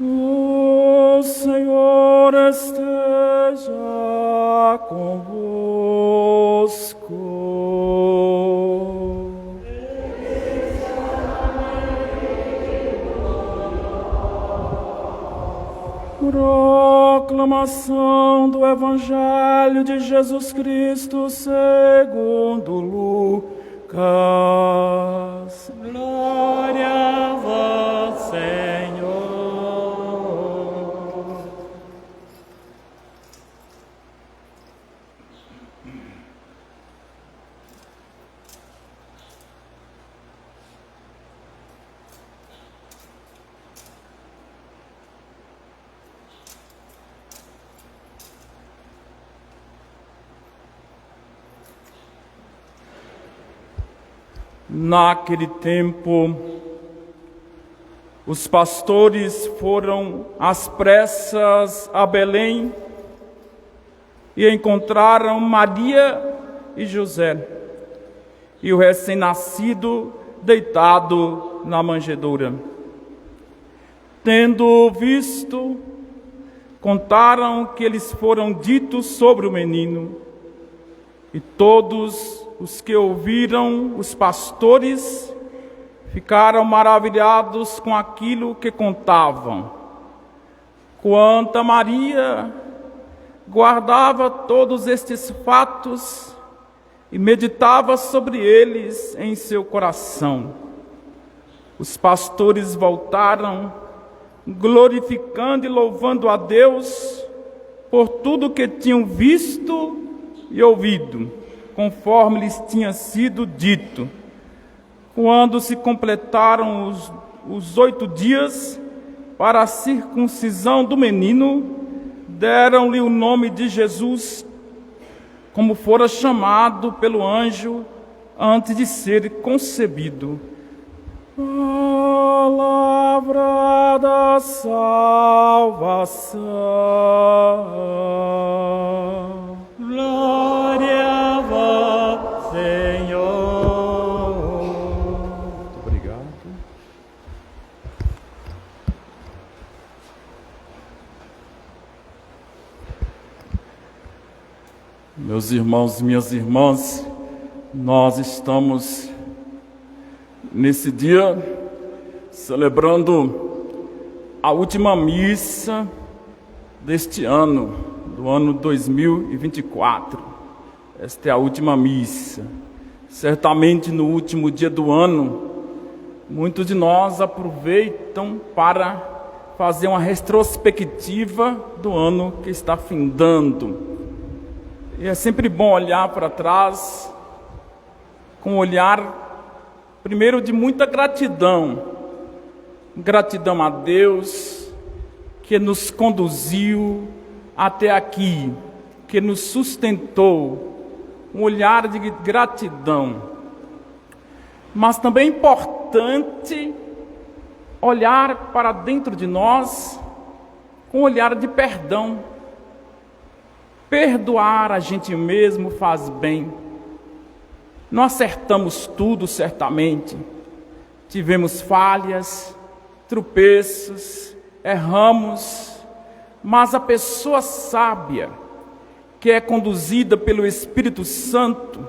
O Senhor esteja convosco. Proclamação do Evangelho de Jesus Cristo segundo Lucas. Glória a vós, Senhor. Naquele tempo, os pastores foram às pressas a Belém e encontraram Maria e José e o recém-nascido deitado na manjedoura. Tendo visto, contaram que eles foram ditos sobre o menino, e todos os que ouviram os pastores ficaram maravilhados com aquilo que contavam. Quanto a Maria, guardava todos estes fatos e meditava sobre eles em seu coração. Os pastores voltaram, glorificando e louvando a Deus por tudo que tinham visto e ouvido, conforme lhes tinha sido dito. Quando se completaram os 8 dias para a circuncisão do menino, deram-lhe o nome de Jesus, como fora chamado pelo anjo antes de ser concebido. Palavra da salvação. Glória a vós, Senhor. Muito obrigado. Meus irmãos e minhas irmãs, nós estamos nesse dia celebrando a última missa deste ano, do ano 2024. Esta é a última missa. Certamente no último dia do ano, muitos de nós aproveitam para fazer uma retrospectiva do ano que está findando. E é sempre bom olhar para trás com um olhar, primeiro, de muita gratidão. Gratidão a Deus que nos conduziu até aqui, que nos sustentou. Um olhar de gratidão. Mas também é importante olhar para dentro de nós com um olhar de perdão. Perdoar a gente mesmo faz bem. Não acertamos tudo, certamente. Tivemos falhas, tropeços, erramos, mas a pessoa sábia, que é conduzida pelo Espírito Santo,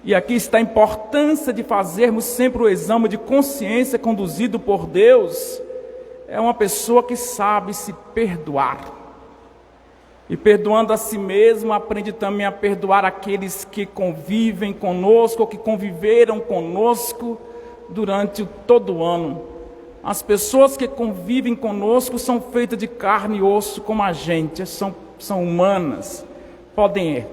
e aqui está a importância de fazermos sempre o exame de consciência conduzido por Deus, é uma pessoa que sabe se perdoar. E perdoando a si mesmo, aprende também a perdoar aqueles que convivem conosco, ou que conviveram conosco durante todo o ano. As pessoas que convivem conosco são feitas de carne e osso como a gente, são humanas, podem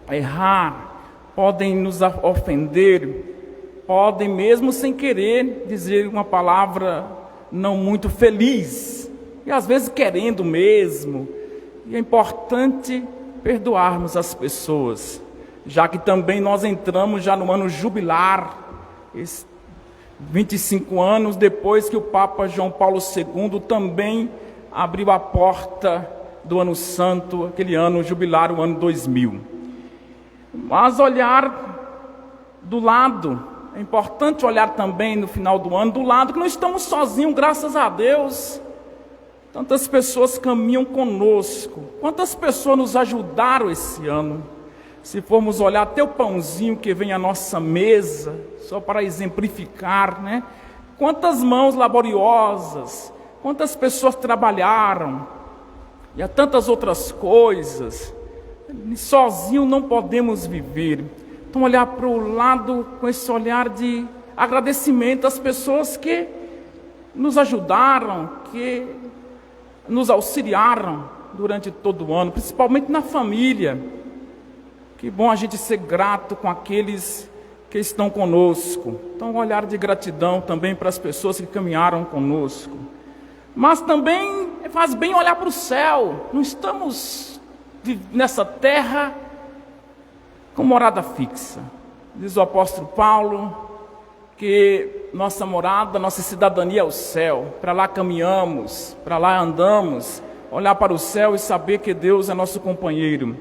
errar, podem nos ofender, podem mesmo sem querer dizer uma palavra não muito feliz, e às vezes querendo mesmo. E é importante perdoarmos as pessoas, já que também nós entramos já no ano jubilar, 25 anos depois que o Papa João Paulo II também abriu a porta do ano santo, aquele ano jubilar, o ano 2000. Mas olhar do lado, é importante olhar também no final do ano, do lado que não estamos sozinhos, graças a Deus. Tantas pessoas caminham conosco. Quantas pessoas nos ajudaram esse ano? Se formos olhar até o pãozinho que vem à nossa mesa, só para exemplificar, né? Quantas mãos laboriosas, quantas pessoas trabalharam, e há tantas outras coisas. Sozinho não podemos viver. Então olhar para o lado com esse olhar de agradecimento às pessoas que nos ajudaram, que nos auxiliaram durante todo o ano, principalmente na família. Que bom a gente ser grato com aqueles que estão conosco. Então um olhar de gratidão também para as pessoas que caminharam conosco. Mas também faz bem olhar para o céu. Não estamos nessa terra com morada fixa. Diz o apóstolo Paulo que nossa morada, nossa cidadania é o céu. Para lá caminhamos, para lá andamos. Olhar para o céu e saber que Deus é nosso companheiro.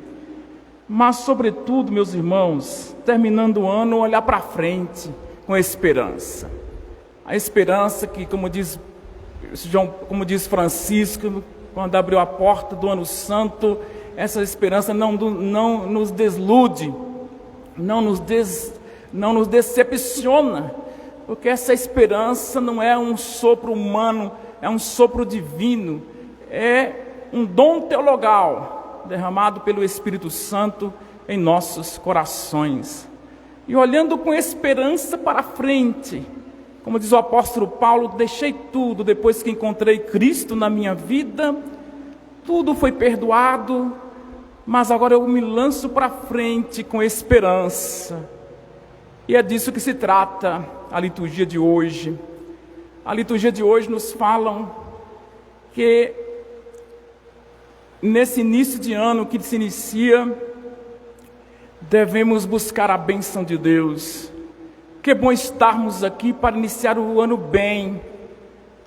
Mas, sobretudo, meus irmãos, terminando o ano, olhar para frente com esperança. A esperança que, como diz Francisco, quando abriu a porta do ano santo, essa esperança não nos desilude, não nos decepciona, porque essa esperança não é um sopro humano, é um sopro divino, é um dom teologal derramado pelo Espírito Santo em nossos corações. E olhando com esperança para frente, como diz o apóstolo Paulo, deixei tudo depois que encontrei Cristo na minha vida, tudo foi perdoado, mas agora eu me lanço para frente com esperança. E é disso que se trata a liturgia de hoje. A liturgia de hoje nos fala que nesse início de ano que se inicia, devemos buscar a bênção de Deus. Que bom estarmos aqui para iniciar o ano bem,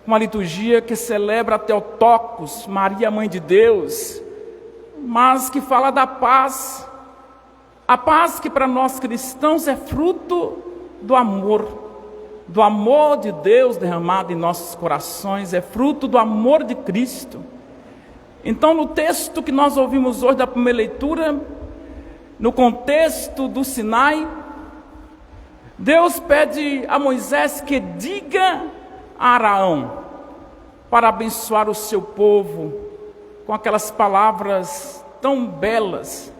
com a liturgia que celebra a Theotokos, Maria, Mãe de Deus, mas que fala da paz. A paz que para nós cristãos é fruto do amor de Deus derramado em nossos corações, é fruto do amor de Cristo. Então, no texto que nós ouvimos hoje da primeira leitura, no contexto do Sinai, Deus pede a Moisés que diga a Araão para abençoar o seu povo com aquelas palavras tão belas.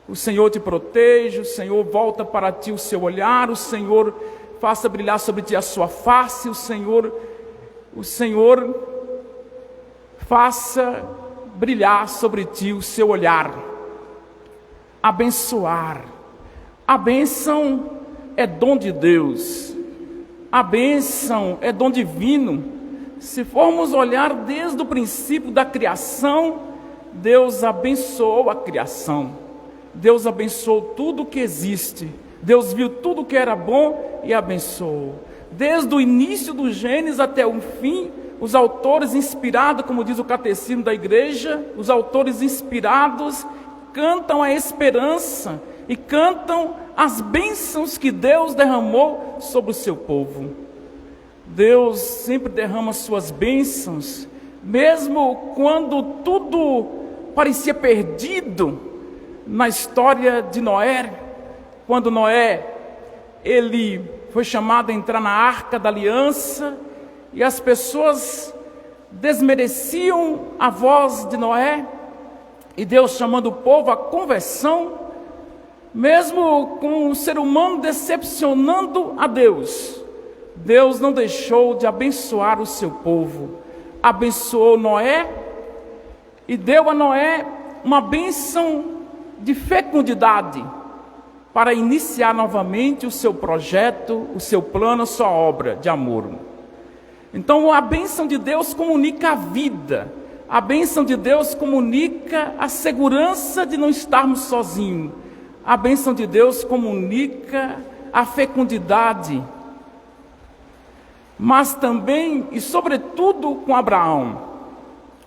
O Senhor te protege, o Senhor volta para ti o seu olhar, o Senhor faça brilhar sobre ti a sua face, o Senhor faça brilhar sobre ti o seu olhar. Abençoar. A bênção é dom de Deus. A bênção é dom divino. Se formos olhar desde o princípio da criação, Deus abençoou a criação. Deus abençoou tudo que existe. Deus viu tudo que era bom e abençoou. Desde o início do Gênesis até o fim, os autores inspirados, como diz o Catecismo da Igreja, os autores inspirados cantam a esperança e cantam as bênçãos que Deus derramou sobre o seu povo. Deus sempre derrama suas bênçãos, mesmo quando tudo parecia perdido. Na história de Noé, quando Noé, ele foi chamado a entrar na Arca da Aliança, e as pessoas desmereciam a voz de Noé, e Deus chamando o povo à conversão, mesmo com o ser humano decepcionando a Deus, Deus não deixou de abençoar o seu povo. Abençoou Noé e deu a Noé uma bênção de fecundidade para iniciar novamente o seu projeto, o seu plano, a sua obra de amor. Então a bênção de Deus comunica a vida, a bênção de Deus comunica a segurança de não estarmos sozinhos, a bênção de Deus comunica a fecundidade, mas também e sobretudo com Abraão.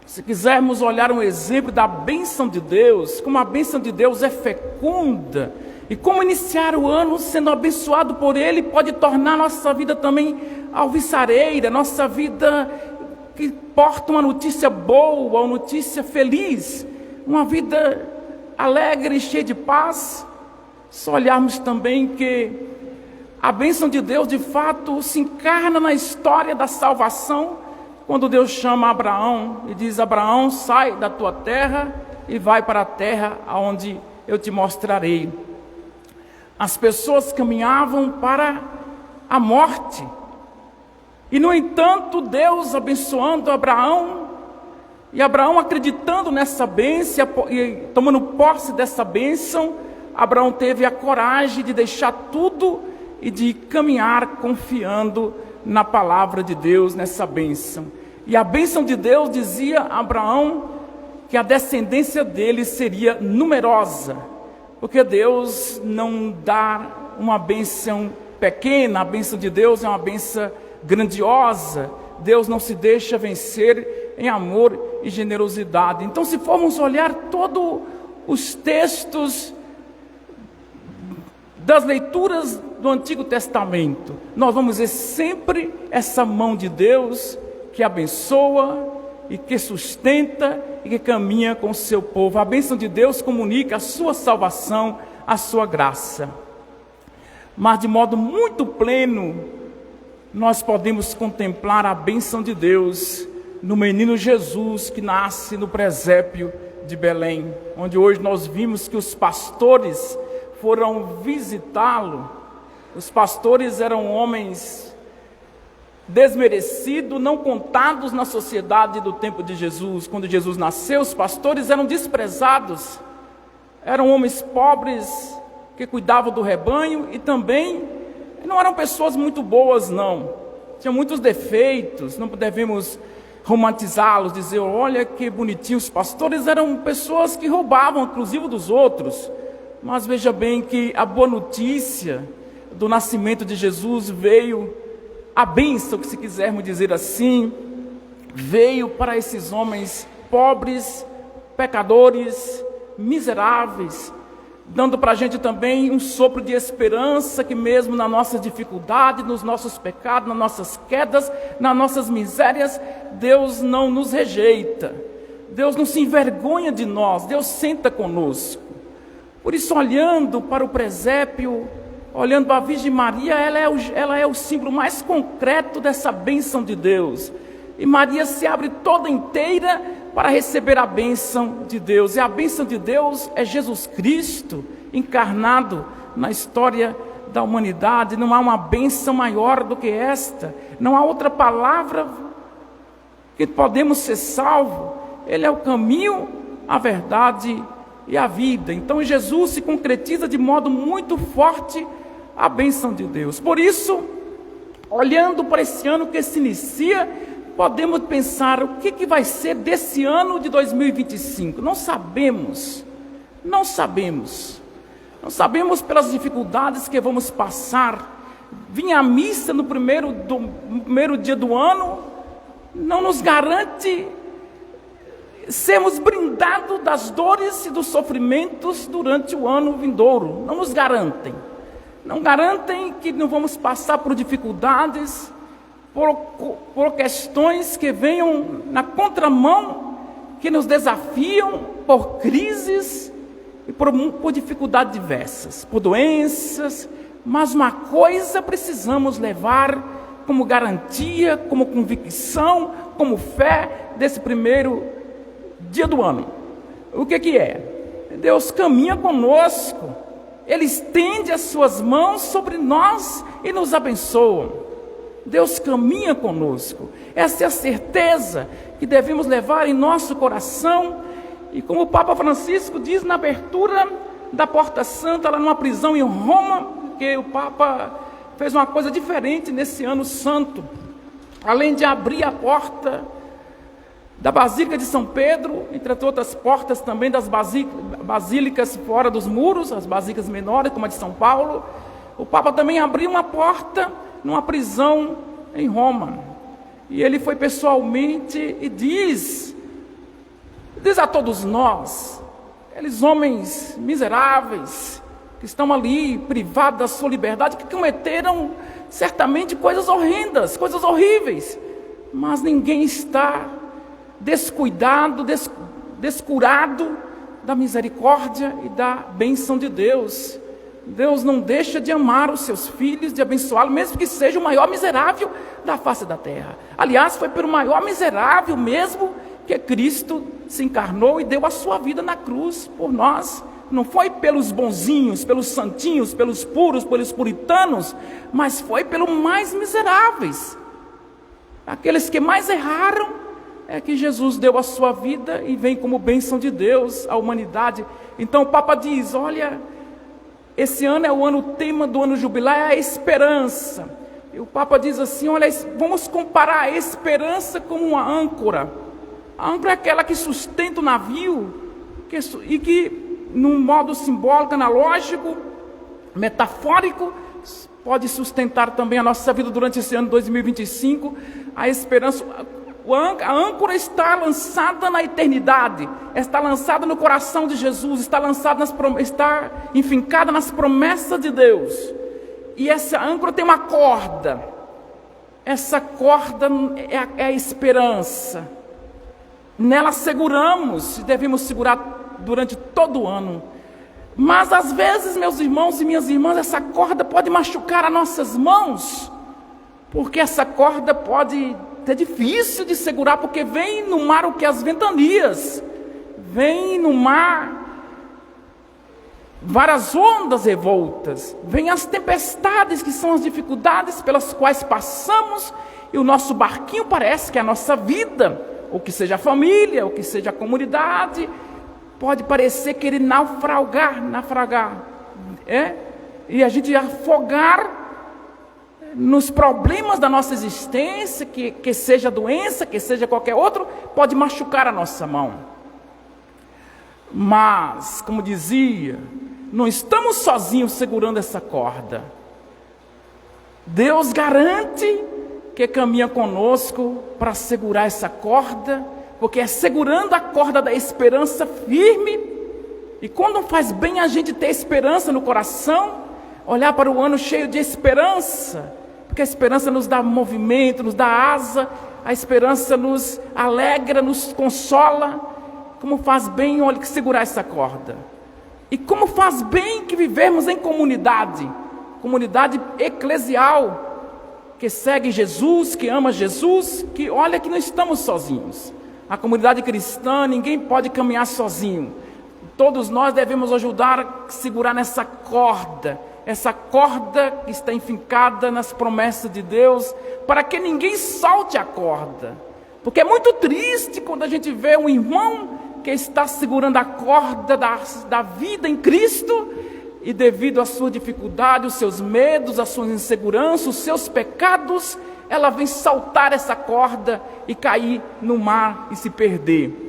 Se quisermos olhar um exemplo da bênção de Deus, como a bênção de Deus é fecunda, e como iniciar o ano sendo abençoado por Ele pode tornar nossa vida também alviçareira, nossa vida que porta uma notícia boa, uma notícia feliz, uma vida alegre e cheia de paz. Só olharmos também que a bênção de Deus, de fato, se encarna na história da salvação, quando Deus chama Abraão e diz: Abraão, sai da tua terra e vai para a terra aonde eu te mostrarei. As pessoas caminhavam para a morte, e no entanto Deus abençoando Abraão, e Abraão acreditando nessa bênção e tomando posse dessa bênção, Abraão teve a coragem de deixar tudo e de caminhar confiando na palavra de Deus, nessa bênção. E a bênção de Deus dizia a Abraão que a descendência dele seria numerosa, porque Deus não dá uma bênção pequena, a bênção de Deus é uma bênção grandiosa. Deus não se deixa vencer em amor e generosidade. Então, se formos olhar todos os textos das leituras do Antigo Testamento, nós vamos ver sempre essa mão de Deus que abençoa e que sustenta e que caminha com o seu povo. A bênção de Deus comunica a sua salvação, a sua graça. Mas de modo muito pleno, nós podemos contemplar a bênção de Deus no menino Jesus, que nasce no presépio de Belém, onde hoje nós vimos que os pastores foram visitá-lo. Os pastores eram homens desmerecidos, não contados na sociedade do tempo de Jesus. Quando Jesus nasceu, os pastores eram desprezados, eram homens pobres que cuidavam do rebanho e também não eram pessoas muito boas, não. Tinham muitos defeitos, não devemos romantizá-los, dizer, olha que bonitinho. Os pastores eram pessoas que roubavam, inclusive dos outros. Mas veja bem que a boa notícia do nascimento de Jesus veio, a bênção, que se quisermos dizer assim, veio para esses homens pobres, pecadores, miseráveis, dando para a gente também um sopro de esperança, que mesmo na nossa dificuldade, nos nossos pecados, nas nossas quedas, nas nossas misérias, Deus não nos rejeita, Deus não se envergonha de nós, Deus senta conosco. Por isso, olhando para o presépio, olhando para a Virgem Maria, ela é o símbolo mais concreto dessa bênção de Deus. E Maria se abre toda inteira para receber a bênção de Deus. E a bênção de Deus é Jesus Cristo encarnado na história da humanidade. Não há uma bênção maior do que esta. Não há outra palavra que podemos ser salvos. Ele é o caminho, a verdade e a vida. Então Jesus se concretiza de modo muito forte a bênção de Deus. Por isso, olhando para esse ano que se inicia, podemos pensar o que vai ser desse ano de 2025. Não sabemos pelas dificuldades que vamos passar. Vir à missa no primeiro dia do ano não nos garante sermos brindados das dores e dos sofrimentos durante o ano vindouro. Não nos garantem. Não garantem que não vamos passar por dificuldades, por questões que venham na contramão, que nos desafiam, por crises e por dificuldades diversas, por doenças. Mas uma coisa precisamos levar como garantia, como convicção, como fé desse primeiro dia do ano. O que é? Deus caminha conosco, Ele estende as suas mãos sobre nós e nos abençoa. Deus caminha conosco. Essa é a certeza que devemos levar em nosso coração. E como o Papa Francisco diz na abertura da Porta Santa, lá numa prisão em Roma, porque o Papa fez uma coisa diferente nesse ano santo. Além de abrir a porta da Basílica de São Pedro, entre outras portas também das basílicas fora dos muros, as basílicas menores, como a de São Paulo, o Papa também abriu uma porta numa prisão em Roma. E ele foi pessoalmente e diz a todos nós, aqueles homens miseráveis que estão ali privados da sua liberdade, que cometeram certamente coisas horrendas, coisas horríveis, mas ninguém está descuidado, descurado da misericórdia e da bênção de Deus. Deus não deixa de amar os seus filhos, de abençoá-los, mesmo que seja o maior miserável da face da terra. Aliás, foi pelo maior miserável mesmo que Cristo se encarnou e deu a sua vida na cruz por nós. Não foi pelos bonzinhos, pelos santinhos, pelos puros, pelos puritanos, mas foi pelos mais miseráveis. Aqueles que mais erraram, é que Jesus deu a sua vida e vem como bênção de Deus à humanidade. Então o Papa diz, olha, esse ano é o tema do ano jubilar é a esperança. E o Papa diz assim, olha, vamos comparar a esperança com uma âncora. A âncora é aquela que sustenta o navio, e que, num modo simbólico, analógico, metafórico, pode sustentar também a nossa vida durante esse ano 2025. A esperança, a âncora está lançada na eternidade, está lançada no coração de Jesus, está enfincada nas promessas de Deus. E essa âncora tem uma corda. Essa corda é a esperança. Nela seguramos, e devemos segurar durante todo o ano. Mas às vezes, meus irmãos e minhas irmãs, essa corda pode machucar as nossas mãos, porque essa corda pode ser difícil de segurar, porque vem no mar o que? As ventanias, vem no mar várias ondas revoltas, vem as tempestades, que são as dificuldades pelas quais passamos, e o nosso barquinho parece que é a nossa vida, ou que seja a família, ou que seja a comunidade, pode parecer querer naufragar, e a gente afogar nos problemas da nossa existência, que seja doença, que seja qualquer outro, pode machucar a nossa mão. Mas, como dizia, não estamos sozinhos segurando essa corda. Deus garante que caminha conosco para segurar essa corda, porque é segurando a corda da esperança firme. E quando faz bem a gente ter esperança no coração, olhar para o ano cheio de esperança, porque a esperança nos dá movimento, nos dá asa, a esperança nos alegra, nos consola. Como faz bem, olha, que segurar essa corda. E como faz bem que vivemos em comunidade eclesial, que segue Jesus, que ama Jesus, que olha que não estamos sozinhos. A comunidade cristã, ninguém pode caminhar sozinho. Todos nós devemos ajudar a segurar nessa corda, essa corda que está enfincada nas promessas de Deus, para que ninguém solte a corda. Porque é muito triste quando a gente vê um irmão que está segurando a corda da vida em Cristo, e devido à sua dificuldade, os seus medos, as suas inseguranças, os seus pecados, ela vem saltar essa corda e cair no mar e se perder.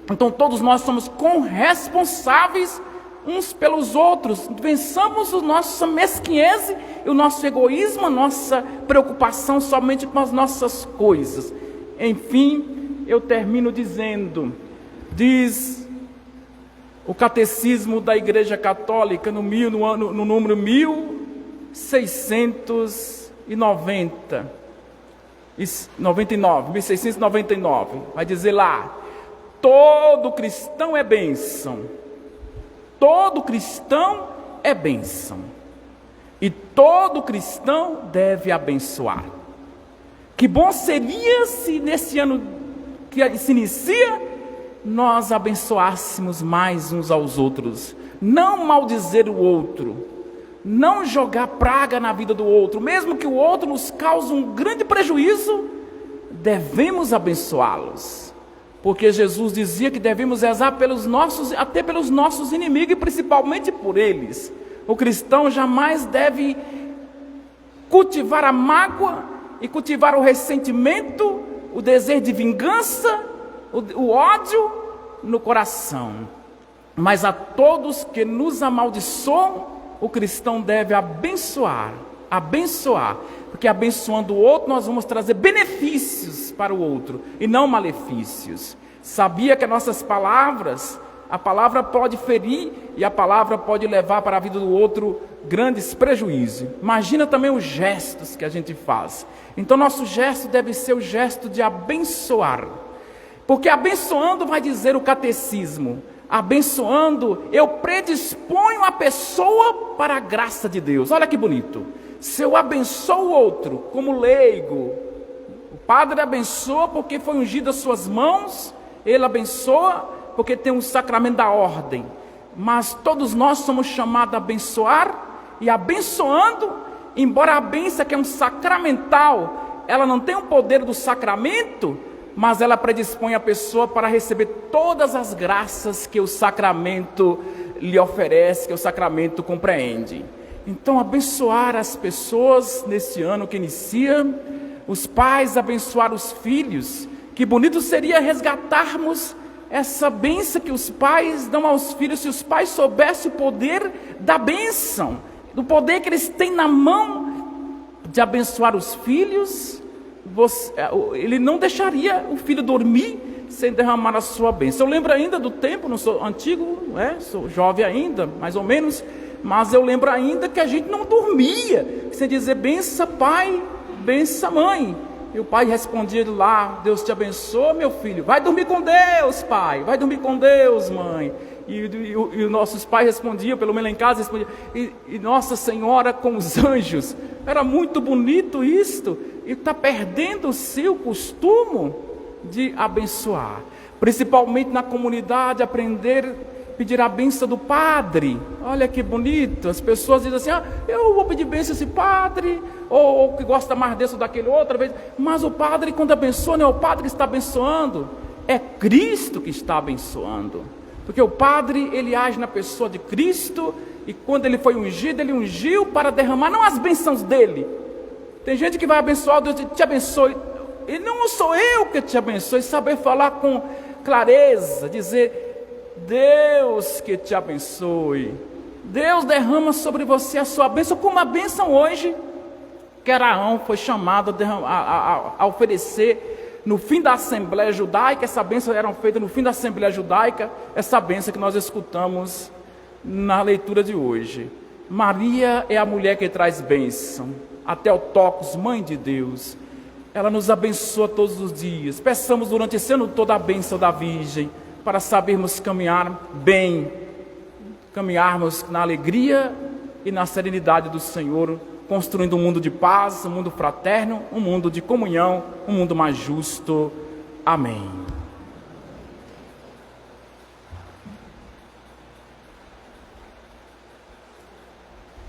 Então todos nós somos corresponsáveis uns pelos outros. Vençamos a nossa mesquinhez e o nosso egoísmo, a nossa preocupação somente com as nossas coisas. Enfim, eu termino dizendo, diz o Catecismo da Igreja Católica no número 1699, vai dizer lá, todo cristão é bênção, todo cristão é bênção, e todo cristão deve abençoar. Que bom seria se nesse ano que se inicia, nós abençoássemos mais uns aos outros, não maldizer o outro, não jogar praga na vida do outro, mesmo que o outro nos cause um grande prejuízo, devemos abençoá-los, porque Jesus dizia que devemos rezar até pelos nossos inimigos, e principalmente por eles. O cristão jamais deve cultivar a mágoa e cultivar o ressentimento, o desejo de vingança, o ódio no coração. Mas a todos que nos amaldiçoam, o cristão deve abençoar, porque abençoando o outro nós vamos trazer benefícios para o outro e não malefícios. Sabia que as nossas palavras, a palavra pode ferir e a palavra pode levar para a vida do outro grandes prejuízos. Imagina também os gestos que a gente faz. Então nosso gesto deve ser o gesto de abençoar. Porque abençoando vai dizer o catecismo. Abençoando, eu predisponho a pessoa para a graça de Deus. Olha que bonito. Se eu abençoo o outro como leigo, o padre abençoa porque foi ungido as suas mãos, ele abençoa porque tem um sacramento da ordem. Mas todos nós somos chamados a abençoar, e abençoando, embora a bênção que é um sacramental, ela não tem o poder do sacramento, mas ela predispõe a pessoa para receber todas as graças que o sacramento lhe oferece, que o sacramento compreende. Então, abençoar as pessoas nesse ano que inicia, os pais abençoar os filhos. Que bonito seria resgatarmos essa bênção que os pais dão aos filhos, se os pais soubessem o poder da bênção, do poder que eles têm na mão de abençoar os filhos. Ele não deixaria o filho dormir sem derramar a sua bênção. Eu lembro ainda do tempo, não sou antigo, sou jovem ainda, mais ou menos, mas eu lembro ainda que a gente não dormia sem dizer bença pai, bença mãe. E o pai respondia lá, Deus te abençoe, meu filho. Vai dormir com Deus, pai. Vai dormir com Deus, mãe. E os nossos pais respondiam, pelo menos lá em casa, respondiam, e Nossa Senhora com os anjos. Era muito bonito isto. E está perdendo o seu costume de abençoar. Principalmente na comunidade, aprender, pedir a bênção do padre. Olha que bonito. As pessoas dizem assim, eu vou pedir bênção a esse padre, ou que gosta mais desse ou daquele outra vez. Mas o padre, quando abençoa, não é o padre que está abençoando, é Cristo que está abençoando. Porque o padre, ele age na pessoa de Cristo, e quando ele foi ungido, ele ungiu para derramar, não as bênçãos dele. Tem gente que vai abençoar, Deus te abençoe. E não sou eu que te abençoe, saber falar com clareza, dizer, Deus que te abençoe. Deus derrama sobre você a sua bênção, como a bênção hoje, que Araão foi chamado a oferecer no fim da Assembleia Judaica. Essa bênção era feita no fim da Assembleia Judaica, essa bênção que nós escutamos na leitura de hoje. Maria é a mulher que traz bênção, até o Tocos, Mãe de Deus. Ela nos abençoa todos os dias. Peçamos durante esse ano toda a bênção da Virgem, para sabermos caminhar bem, caminharmos na alegria e na serenidade do Senhor, construindo um mundo de paz, um mundo fraterno, um mundo de comunhão, um mundo mais justo. Amém.